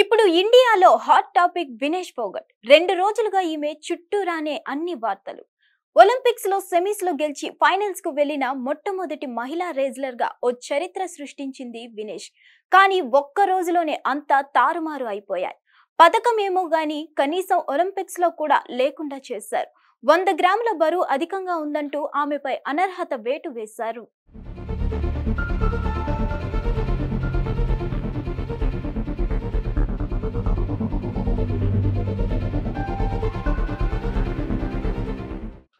ఇప్పుడు ఇండియాలో hot topic Vinesh Phogat. 2 రోజులుగా ఈమె చుట్టూరానే అన్ని వార్తలు. ఒలింపిక్స్ లో సెమీస్ లో గెలిచి ఫైనల్స్ కు వెళ్లిన మొట్టమొదటి మహిళా రేజ్లర్ గా ఓ చరిత్ర సృష్టించింది వినేష్. కానీ ఒక్క రోజులోనే అంతా తారుమారు అయిపోయాయి. పథకం ఏమో గాని కనీసం ఒలింపిక్స్ లో కూడా లేకుండా చేశారు. 100 గ్రాముల బరువు అధికంగా ఉందంటూ ఆమెపై అనర్హత వేటు వేశారు.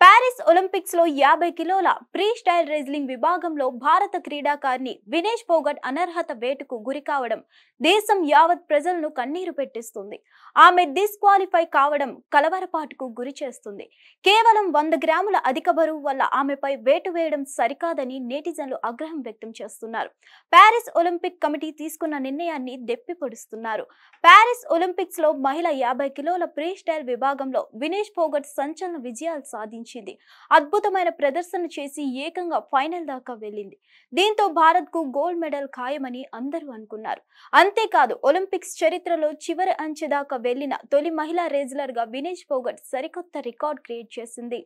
పారిస్ ఒలింపిక్స్ లో 50 కిలోల ప్రీ స్టైల్ రెజ్లింగ్ విభాగంలో భారత క్రీడాకారిణి వినేష్ ఫోగట్ అనర్హత వేటుకు గురి కావడం దేశం యావత్ ప్రజలను కన్నీరు పెట్టిస్తుంది. ఆమె డిస్క్వాలిఫై కావడం కలవరపాటుకు గురి చేస్తుంది. కేవలం 100 గ్రాముల అధిక బరువు వల్ల ఆమెపై వేటు వేయడం సరికాదని నెటిజన్లు ఆగ్రహం వ్యక్తం చేస్తున్నారు. పారిస్ ఒలింపిక్ కమిటీ తీసుకున్న నిర్ణయాన్ని దెప్పిపొడుస్తున్నారు. పారిస్ ఒలింపిక్స్ లో మహిళ 50 కిలోల ప్రీ స్టైల్ విభాగంలో వినేష్ ఫోగట్ సంచలన విజయాలు సాధించింది. అద్భుతమైన ప్రదర్శన చేసి ఏకంగా ఫైనల్ దాకా వెళ్ళింది. దీంతో భారత్ కు గోల్డ్ మెడల్ ఖాయమని అందరూ అనుకున్నారు. అంతేకాదు ఒలింపిక్స్ చరిత్రలో చివరి అంచె దాకా వెళ్లిన తొలి మహిళా రేజ్లర్ గా వినేష్ ఫోగట్ సరికొత్త రికార్డ్ క్రియేట్ చేసింది.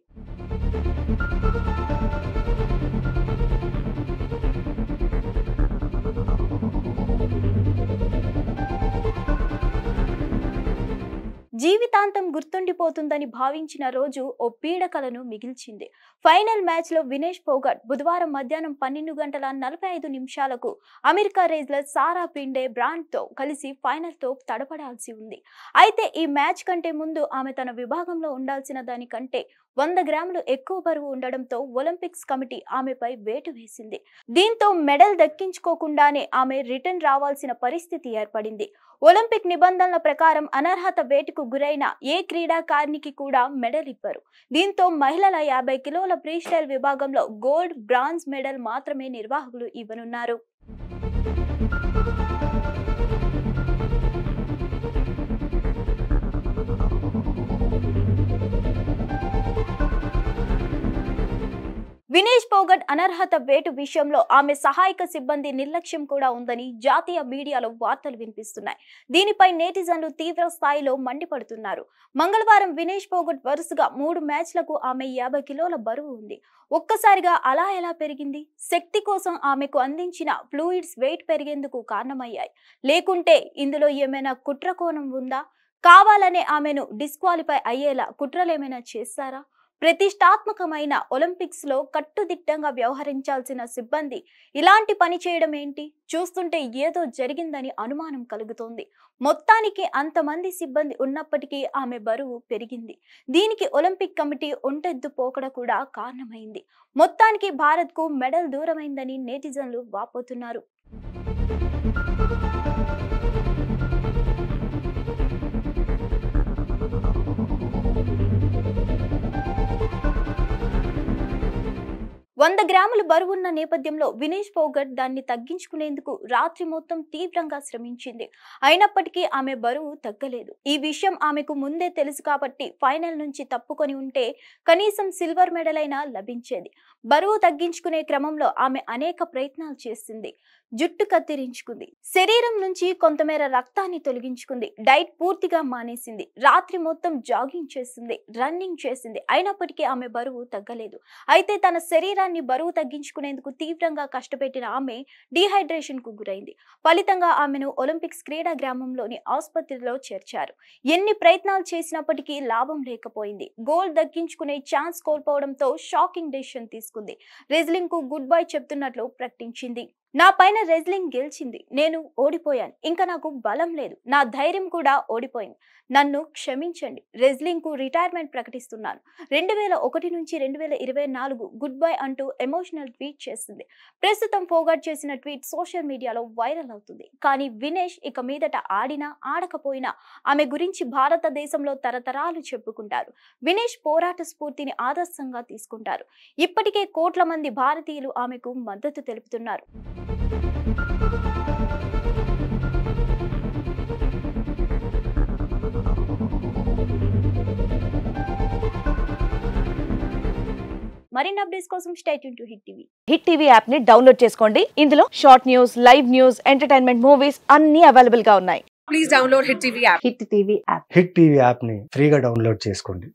జీవితాంతం గుర్తుండిపోతుందని భావించిన రోజు ఓ పీడకలను మిగిల్చింది. ఫైనల్ మ్యాచ్ లో వినేష్ ఫోగట్ బుధవారం మధ్యాహ్నం 12:45 అమెరికా రేజ్లర్ సారా పిండే బ్రాండ్ తో కలిసి ఫైనల్ తో తడపడాల్సి ఉంది. అయితే ఈ మ్యాచ్ కంటే ముందు ఆమె తన విభాగంలో ఉండాల్సిన దానికంటే 100 గ్రాములు ఎక్కువ బరువు ఉండడంతో ఒలింపిక్స్ కమిటీ ఆమెపై వేటు వేసింది. దీంతో మెడల్ దక్కించుకోకుండానే ఆమె రిటర్న్ రావాల్సిన పరిస్థితి ఏర్పడింది. ఒలింపిక్ నిబంధనల ప్రకారం అనర్హత వేటుకు గురైన ఏ క్రీడాకారిణికి కూడా మెడల్ ఇవ్వరు. దీంతో మహిళల 50 కిలోల ప్రీ స్టైల్ విభాగంలో గోల్డ్, బ్రాంజ్ మెడల్ మాత్రమే నిర్వాహకులు ఇవ్వనున్నారు. వినేష్ ఫోగట్ అనర్హత వేటు విషయంలో ఆమె సహాయక సిబ్బంది నిర్లక్ష్యం కూడా ఉందని జాతీయ మీడియాలో వార్తలు వినిపిస్తున్నాయి. దీనిపై నెటిజన్లు తీవ్ర స్థాయిలో మండిపడుతున్నారు. మంగళవారం వినేష్ ఫోగట్ వరుసగా 3 మ్యాచ్లకు ఆమె 50 కిలోల బరువు ఉంది. ఒక్కసారిగా అలా ఎలా పెరిగింది? శక్తి కోసం ఆమెకు అందించిన ఫ్లూయిడ్స్ వెయిట్ పెరిగేందుకు కారణమయ్యాయి. లేకుంటే ఇందులో ఏమైనా కుట్ర కోణం ఉందా? కావాలనే ఆమెను డిస్క్వాలిఫై అయ్యేలా కుట్రలేమైనా చేశారా? ప్రతిష్టాత్మకమైన ఒలింపిక్స్ లో కట్టుదిట్టంగా వ్యవహరించాల్సిన సిబ్బంది ఇలాంటి పని చేయడం ఏంటి? చూస్తుంటే ఏదో జరిగిందని అనుమానం కలుగుతోంది. మొత్తానికి అంతమంది సిబ్బంది ఉన్నప్పటికీ ఆమె బరువు పెరిగింది. దీనికి ఒలింపిక్ కమిటీ ఒంటెద్దు పోకడ కూడా కారణమైంది. మొత్తానికి భారత్ కు మెడల్ దూరమైందని నెటిజన్లు వాపోతున్నారు. వంద గ్రాముల బరువున్న నేపథ్యంలో వినేష్ ఫోగట్ దాన్ని తగ్గించుకునేందుకు రాత్రి మొత్తం తీవ్రంగా శ్రమించింది. అయినప్పటికీ ఆమె బరువు తగ్గలేదు. ఈ విషయం ఆమెకు ముందే తెలుసు కాబట్టి ఫైనల్ నుంచి తప్పుకొని ఉంటే కనీసం సిల్వర్ మెడల్ అయినా లభించేది. బరువు తగ్గించుకునే క్రమంలో ఆమె అనేక ప్రయత్నాలు చేసింది. జుట్టు కత్తిరించుకుంది, శరీరం నుంచి కొంతమేర రక్తాన్ని తొలగించుకుంది, డైట్ పూర్తిగా మానేసింది, రాత్రి మొత్తం జాగింగ్ చేసింది, రన్నింగ్ చేసింది. అయినప్పటికీ ఆమె బరువు తగ్గలేదు. అయితే తన శరీరాన్ని బరువు తగ్గించుకునేందుకు తీవ్రంగా కష్టపెట్టిన ఆమె డీహైడ్రేషన్ కు గురైంది. ఫలితంగా ఆమెను ఒలింపిక్స్ క్రీడా గ్రామంలోని ఆసుపత్రిలో చేర్చారు. ఎన్ని ప్రయత్నాలు చేసినప్పటికీ లాభం లేకపోయింది. గోల్డ్ దక్కించుకునే ఛాన్స్ కోల్పోవడంతో షాకింగ్ డెసిషన్ తీసుకుంది. రెజ్లింగ్ కు గుడ్ బై చెప్తున్నట్లు ప్రకటించింది. నా పైన రెజ్లింగ్ గెలిచింది, నేను ఓడిపోయాను. ఇంకా నాకు బలం లేదు, నా ధైర్యం కూడా ఓడిపోయింది. నన్ను క్షమించండి, రెజ్లింగ్ కు రిటైర్మెంట్ ప్రకటిస్తున్నాను. 2001 నుంచి 2024 గుడ్ బై అంటూ ఎమోషనల్ ట్వీట్ చేసింది. ప్రస్తుతం ఫోగట్ చేసిన ట్వీట్ సోషల్ మీడియాలో వైరల్ అవుతుంది. కానీ వినేష్ ఇక మీదట ఆడినా ఆడకపోయినా ఆమె గురించి భారతదేశంలో తరతరాలు చెప్పుకుంటారు. వినేష్ పోరాట స్ఫూర్తిని ఆదర్శంగా తీసుకుంటారు. ఇప్పటికే కోట్ల మంది భారతీయులు ఆమెకు మద్దతు తెలుపుతున్నారు. మరిన్ని అప్డేట్స్ కోసం stay tune to hit TV. Hit TV app ని డౌన్లోడ్ చేసుకోండి. ఇందులో short news, live news, entertainment, movies అన్ని అవైలబుల్ గా ఉన్నాయి. Please download Hit TV app. Hit TV app. Hit TV యాప్ని ఫ్రీగా డౌన్లోడ్ చేసుకోండి.